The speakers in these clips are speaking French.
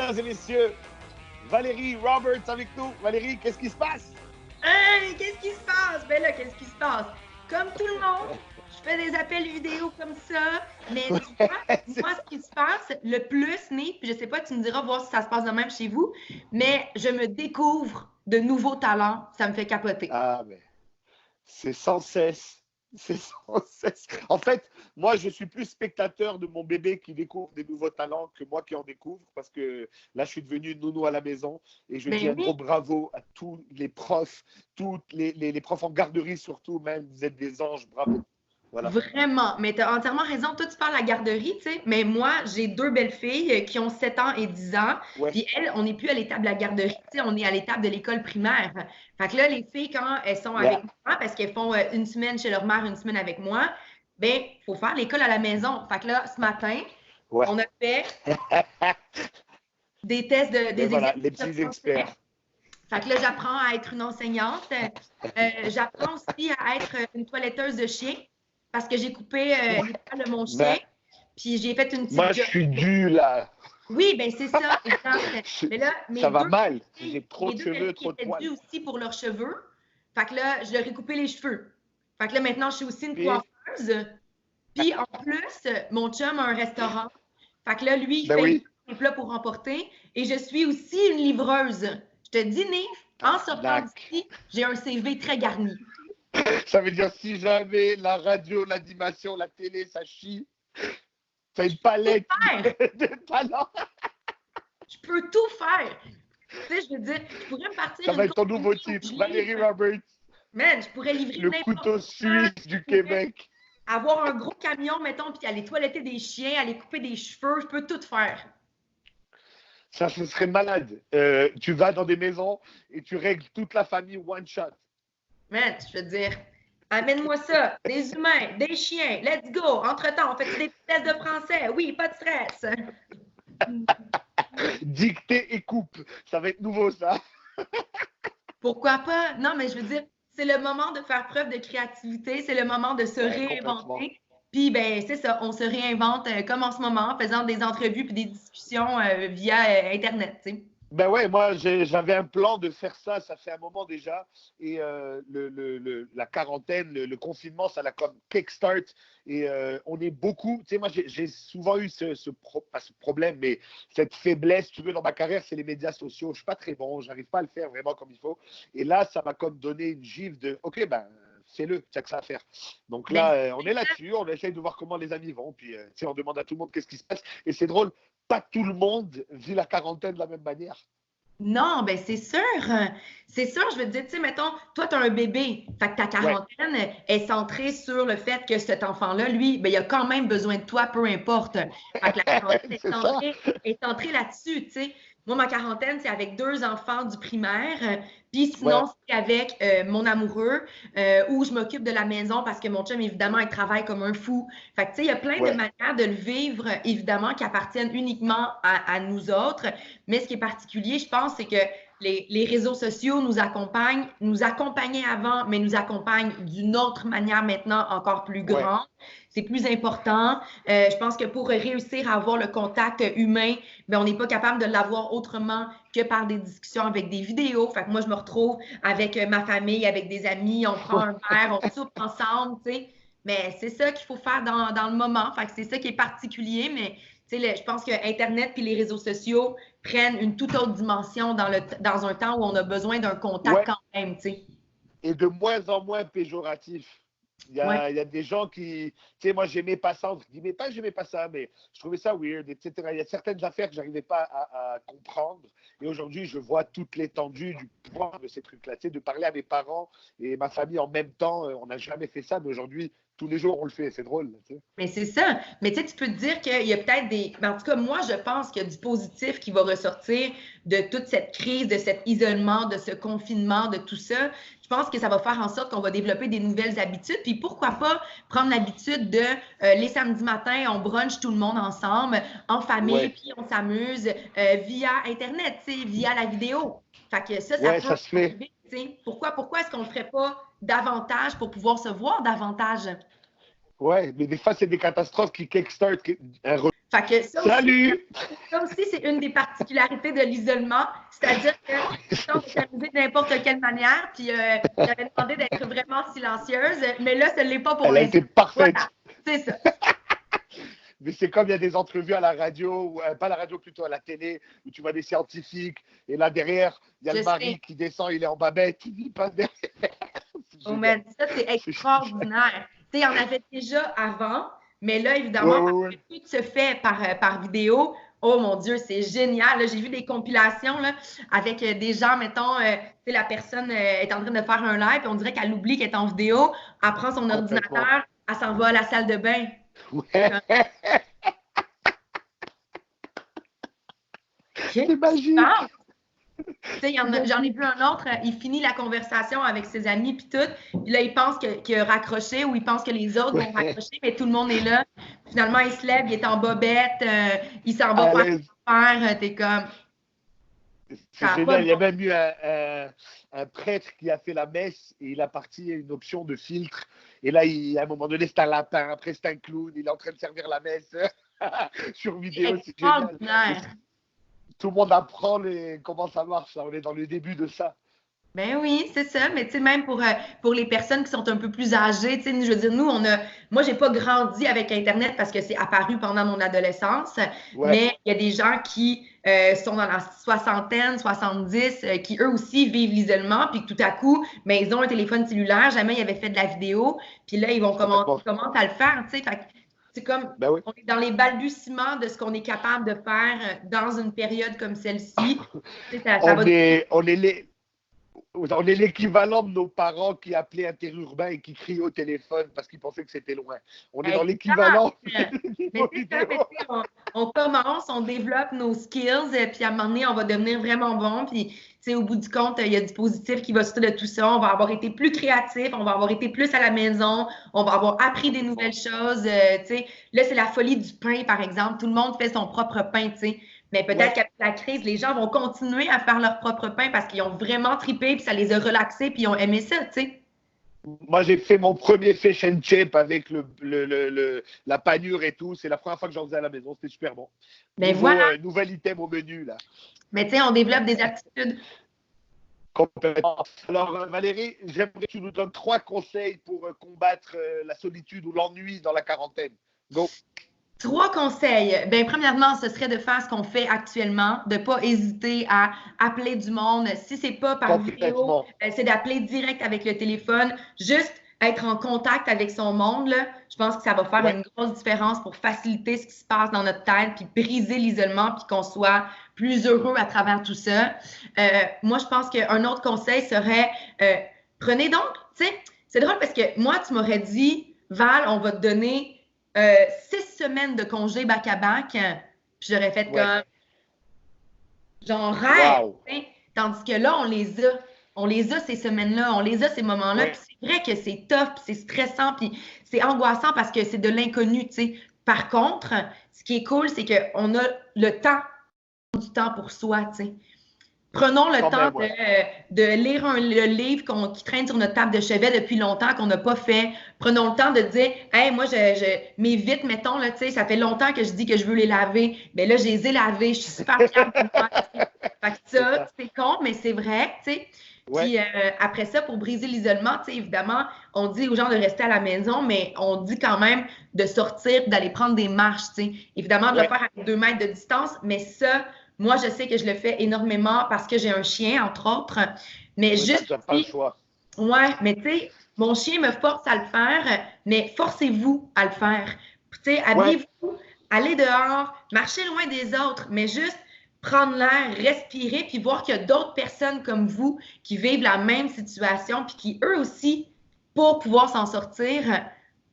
Mesdames et messieurs, Valérie Roberts avec nous. Valérie, qu'est-ce qui se passe? Hey, qu'est-ce qui se passe? Ben là, qu'est-ce qui se passe? Comme tout le monde, je fais des appels vidéo comme ça, mais tu vois, moi, ce qui se passe le plus, Nick, puis je sais pas, tu me diras voir si ça se passe de même chez vous, mais je me découvre de nouveaux talents, ça me fait capoter. Ah, mais c'est sans cesse. C'est sans cesse. En fait, moi, je suis plus spectateur de mon bébé qui découvre des nouveaux talents que moi qui en découvre, parce que là, je suis devenu nounou à la maison et je dis Ben un oui, gros bravo à tous les profs, tous les profs en garderie surtout, même. Vous êtes des anges, bravo. Voilà. vraiment, mais tu as entièrement raison. Toi, tu parles à la garderie, tu sais, mais moi, j'ai deux belles filles qui ont 7 ans et 10 ans. Ouais. Puis elles, on n'est plus à l'étape de la garderie, tu sais, on est à l'étape de l'école primaire. Fait que là, les filles, quand elles sont avec Yeah. moi, parce qu'elles font une semaine chez leur mère, une semaine avec moi, ben, il faut faire l'école à la maison. Fait que là, ce matin, Ouais. on a fait des tests, Mais des voilà, exercices les de petits français. experts. Fait que là, j'apprends à être une enseignante. J'apprends aussi à être une toiletteuse de chien parce que j'ai coupé les poils de mon chien. Mais Puis j'ai fait une moi, petite je job. suis dû là. Oui, ben c'est ça, exact. Mais là, Ça va mal. J'ai trop mes de deux belles cheveux, filles trop de étaient poils. dues aussi pour leurs cheveux. Fait que là, je leur ai coupé les cheveux. Fait que là, maintenant, je suis aussi une Puis, coiffeuse. Puis en plus, mon chum a un restaurant. Fait que là, lui, il ben fait oui, les plats pour emporter. Et je suis aussi une livreuse. Je te dis, Nive, en sortant tabarnak. d'ici, j'ai un CV très garni. Ça veut dire si jamais la radio, l'animation, la télé, ça chie, t'as une palette Faire, de talents. je peux tout faire. Tu sais, je veux dire, je pourrais me partir Ça va une être ton compagnie nouveau où titre. je Valérie livre. Roberts, Man, je pourrais livrer le n'importe couteau quoi. suisse du Je pourrais Québec. avoir un gros camion, mettons, puis aller toiletter des chiens, aller couper des cheveux. Je peux tout faire. Ça, ce serait malade. Tu vas dans des maisons et tu règles toute la famille one shot. Man, je veux dire, amène-moi ça. Des humains, des chiens. Let's go. Entre-temps, on fait des tests de français? Oui, pas de stress. Dictée et coupe. Ça va être nouveau, ça. Pourquoi pas? Non, mais je veux dire, c'est le moment de faire preuve de créativité, c'est le moment de se Ouais, complètement. réinventer. Puis, ben, c'est ça, on se réinvente comme en ce moment, en faisant des entrevues puis des discussions via Internet, tu sais. Ben ouais, moi j'avais un plan de faire ça, ça fait un moment déjà. Et la quarantaine, le confinement, ça l'a comme kickstart. Et on est beaucoup, tu sais, moi j'ai souvent eu pas ce problème, mais cette faiblesse, tu veux, dans ma carrière, c'est les médias sociaux. Je suis pas très bon, j'arrive pas à le faire vraiment comme il faut. Et là, ça m'a comme donné une gifle de, ok, ben fais-le, tu as que ça à faire. Donc Ben, là, on est là-dessus, on essaye de voir comment les amis vont. Puis, tu sais, on demande à tout le monde qu'est-ce qui se passe. Et c'est drôle, pas tout le monde vit la quarantaine de la même manière. non, ben c'est sûr. C'est sûr, je veux te dire, tu sais, mettons, toi, tu as un bébé. Fait que ta Ouais, quarantaine est centrée sur le fait que cet enfant-là, lui, ben, il a quand même besoin de toi, peu importe. Fait que la quarantaine c'est ça. est centrée là-dessus, tu sais. Moi, ma quarantaine, c'est avec deux enfants du primaire. Puis sinon, Ouais, c'est avec mon amoureux, où je m'occupe de la maison parce que mon chum, évidemment, il travaille comme un fou. Fait que, tu sais, il y a plein de ouais, manières de le vivre, évidemment, qui appartiennent uniquement à nous autres. Mais ce qui est particulier, je pense, c'est que les réseaux sociaux nous accompagnaient avant, mais nous accompagnent d'une autre manière maintenant encore plus ouais, grande. C'est plus important. Je pense que pour réussir à avoir le contact humain, ben, on n'est pas capable de l'avoir autrement que par des discussions avec des vidéos. Fait que moi, je me retrouve avec ma famille, avec des amis, on prend un verre, on soupe ensemble, tu sais. Mais c'est ça qu'il faut faire dans le moment. Fait que c'est ça qui est particulier, mais je pense que Internet et les réseaux sociaux prennent une toute autre dimension dans un temps où on a besoin d'un contact ouais. quand même, tu sais. Et de moins en moins péjoratif. Ouais. Il y a des gens qui, tu sais, moi j'aimais pas ça, je dis, mais pas j'aimais pas ça, mais je trouvais ça weird, etc. Il y a certaines affaires que j'arrivais pas à comprendre. Et aujourd'hui, je vois toute l'étendue du poids de ces trucs-là, tu sais, de parler à mes parents et ma famille en même temps. On n'a jamais fait ça, mais aujourd'hui, tous les jours, on le fait. C'est drôle, tu sais. Mais c'est ça. Mais tu sais, tu peux te dire qu'il y a peut-être des. En tout cas, moi, je pense qu'il y a du positif qui va ressortir de toute cette crise, de cet isolement, de ce confinement, de tout ça. Je pense que ça va faire en sorte qu'on va développer des nouvelles habitudes. Puis pourquoi pas prendre l'habitude de les samedis matins, on brunch tout le monde ensemble, en famille, Ouais, puis on s'amuse via Internet, tu sais, via la vidéo. Fait que ça ouais, peut ça se fait. arriver, tu sais. Pourquoi est-ce qu'on ne le ferait pas davantage pour pouvoir se voir davantage? Ouais, mais des fois, c'est des catastrophes qui kickstart un Fait que Salut! Ça aussi, c'est une des particularités de l'isolement. C'est-à-dire que on peut s'amuser de n'importe quelle manière. Puis j'avais demandé d'être vraiment silencieuse, mais là, ce n'est pas pour Elle a l'instant. été parfaite. Voilà, c'est ça. Mais c'est comme il y a des entrevues à la radio, ou pas à la radio, plutôt à la télé, où tu vois des scientifiques, et là derrière, il y a le mari qui descend, il est en babette, il passe derrière. Oh man, ça, c'est extraordinaire. Tu sais, il y en avait déjà avant, mais là, évidemment, parce que tout se fait par vidéo. Oh mon Dieu, c'est génial. J'ai vu des compilations là, avec des gens, mettons, la personne est en train de faire un live, et on dirait qu'elle oublie qu'elle est en vidéo, elle prend son ordinateur, elle s'en va à la salle de bain. Ouais. C'est magique. J'en ai vu un autre, il finit la conversation avec ses amis puis tout, puis là, il pense qu'il a raccroché ou il pense que les autres vont raccrocher, mais tout le monde est là. Finalement, il se lève, il est en bobette, il s'en va faire, t'es comme... C'est génial, il y a même eu un prêtre qui a fait la messe et il a parti une option de filtre. Et là, à un moment donné, c'est un lapin, après c'est un clown, il est en train de servir la messe sur vidéo, c'est génial. Tout le monde apprend comment ça marche, là. On est dans le début de ça. Ben oui, c'est ça. Mais tu sais, même pour les personnes qui sont un peu plus âgées, tu sais, je veux dire, moi, j'ai pas grandi avec Internet parce que c'est apparu pendant mon adolescence, mais il y a des gens qui sont dans la soixantaine, 70, qui eux aussi vivent l'isolement, puis tout à coup, ben, ils ont un téléphone cellulaire, jamais ils avaient fait de la vidéo, puis là, ils vont commencer à le faire, tu sais. Fait c'est comme, on est dans les balbutiements de ce qu'on est capable de faire dans une période comme celle-ci. On est l'équivalent de nos parents qui appelaient interurbain et qui criaient au téléphone parce qu'ils pensaient que c'était loin. On est dans l'équivalent. On commence, on développe nos skills, puis à un moment donné, on va devenir vraiment bon. Puis, au bout du compte, il y a du positif qui va sortir de tout ça. On va avoir été plus créatif, on va avoir été plus à la maison, on va avoir appris des nouvelles choses. Là, c'est la folie du pain, par exemple. Tout le monde fait son propre pain, tu sais. Mais peut-être qu'après la crise, les gens vont continuer à faire leur propre pain parce qu'ils ont vraiment trippé, puis ça les a relaxés, puis ils ont aimé ça, tu sais. Moi, j'ai fait mon premier fish and chip avec la panure et tout. C'est la première fois que j'en faisais à la maison. C'était super bon. Mais voilà. Nouvel item au menu, là. Mais tu sais, on développe des aptitudes. Complètement. Alors, Valérie, j'aimerais que tu nous donnes 3 conseils pour combattre la solitude ou l'ennui dans la quarantaine. Go! 3 conseils. Bien, premièrement, ce serait de faire ce qu'on fait actuellement, de ne pas hésiter à appeler du monde. Si ce n'est pas par vidéo, c'est d'appeler direct avec le téléphone. Juste être en contact avec son monde, là, je pense que ça va faire une grosse différence pour faciliter ce qui se passe dans notre tête, puis briser l'isolement, puis qu'on soit plus heureux à travers tout ça. Moi, je pense qu'un autre conseil serait, prenez donc, tu sais, c'est drôle parce que moi, tu m'aurais dit, Val, on va te donner 6 semaines de congé back-à-back, puis j'aurais fait comme genre rêve. Tandis que là, on les a ces semaines-là, on les a ces moments-là. Puis c'est vrai que c'est tough, puis c'est stressant, puis c'est angoissant parce que c'est de l'inconnu, tu sais. Par contre, ce qui est cool, c'est qu'on a du temps pour soi, tu sais. Prenons le temps de lire le livre qui traîne sur notre table de chevet depuis longtemps, qu'on n'a pas fait. Prenons le temps de dire, hey, moi, mes vitres, mettons, là, tu sais, ça fait longtemps que je dis que je veux les laver. Mais là, je les ai lavées. Je suis super fière de moi. Fait que ça, c'est con, mais c'est vrai, tu sais. Puis après ça, pour briser l'isolement, tu sais, évidemment, on dit aux gens de rester à la maison, mais on dit quand même de sortir, d'aller prendre des marches, tu sais. Évidemment, de le faire à 2 mètres de distance, mais ça, moi, je sais que je le fais énormément parce que j'ai un chien, entre autres. Mais juste. Pas le choix. Ouais, mais tu sais, mon chien me force à le faire, mais forcez-vous à le faire. Tu sais, habillez-vous, allez dehors, marchez loin des autres, mais juste prendre l'air, respirer, puis voir qu'il y a d'autres personnes comme vous qui vivent la même situation, puis qui, eux aussi, pour pouvoir s'en sortir,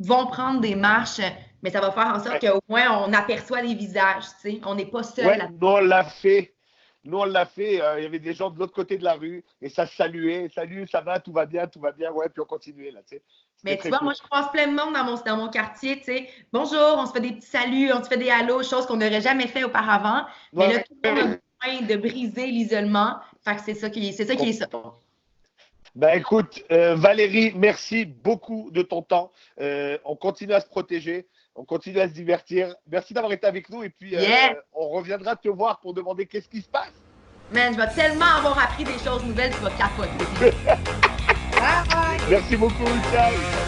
vont prendre des marches. Mais ça va faire en sorte qu'au moins, on aperçoit les visages, tu sais. On n'est pas seul là-dedans. Nous, on l'a fait. Nous, on l'a fait. Il y avait des gens de l'autre côté de la rue et ça se saluait. Salut, ça va, tout va bien, tout va bien. Ouais, puis on continuait, là, tu sais. Mais tu vois, moi, je croise plein de monde dans mon quartier, tu sais. Bonjour, on se fait des petits saluts, on se fait des hallos, choses qu'on n'aurait jamais fait auparavant. Mais là, tout le monde a besoin de briser l'isolement. Fait que c'est ça qui est ça. Ben écoute, Valérie, merci beaucoup de ton temps. On continue à se protéger. On continue à se divertir. Merci d'avoir été avec nous et puis on reviendra te voir pour demander qu'est-ce qui se passe. Man, je vais tellement avoir appris des choses nouvelles, tu vas capoter. Bye! Merci beaucoup, ciao!